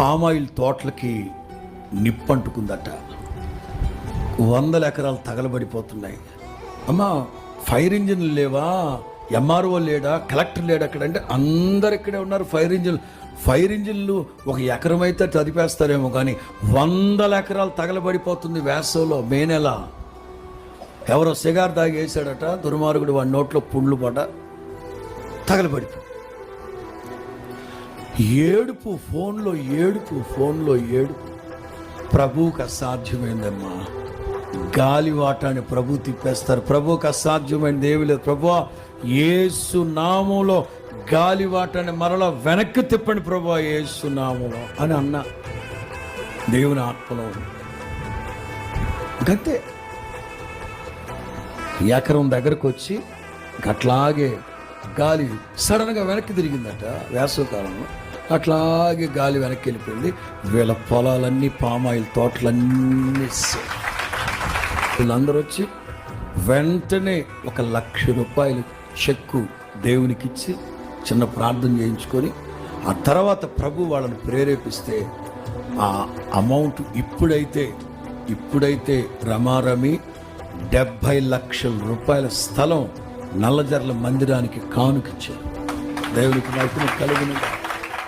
Palm oil తోటలకి నిప్పంటుకుందట. 100 ఎకరాలు తగలబడిపోతున్నాయి. అమ్మా, ఫైర్ ఇంజిన్లు లేవా, ఎంఆర్ఓ లేడా, కలెక్టర్ లేడా అక్కడ అంటే అందరు ఇక్కడే ఉన్నారు. ఫైర్ ఇంజిన్లు 1 ఎకరం అయితే చదివేస్తారేమో, కానీ 100 ఎకరాలు తగలబడిపోతుంది వేసవిలో, మే నెల. ఎవరో సిగార్ దాగి వేసాడట, దుర్మార్గుడు, వాడి నోట్లో పుండ్లు పడ్డ తగలబడిపోయి. ఏడుపు, ఫోన్లో ఏడుపు. ప్రభువుకి అసాధ్యమైందమ్మా. గాలివాటాన్ని ప్రభు తిప్పేస్తారు. ప్రభువుకి అసాధ్యమైనది ఏమీ లేదు. ప్రభువా, యేసు నామంలో గాలివాటాన్ని మరలా వెనక్కి తిప్పండి ప్రభువా, యేసు నామంలో అని అన్నా. దేవుని ఆత్మలో గంతే. ఎకరం దగ్గరకు వచ్చి అట్లాగే గాలి సడన్గా వెనక్కి తిరిగిందట. వేసవికాలంలో అట్లాగే గాలి వెనక్కి వెళ్ళిపోయింది. వీళ్ళ పొలాలన్నీ, పామాయిల్ తోటలన్నీ. వీళ్ళందరూ వచ్చి వెంటనే 1,00,000 రూపాయలు చెక్కు దేవునికి ఇచ్చి చిన్న ప్రార్థన చేయించుకొని, ఆ తర్వాత ప్రభు వాళ్ళని ప్రేరేపిస్తే ఆ అమౌంట్ ఇప్పుడైతే రమారమి 70 లక్షల రూపాయల స్థలం నల్లజర్ల మందిరానికి కానుకిచ్చారు. దేవునికి మహిమ కలుగును.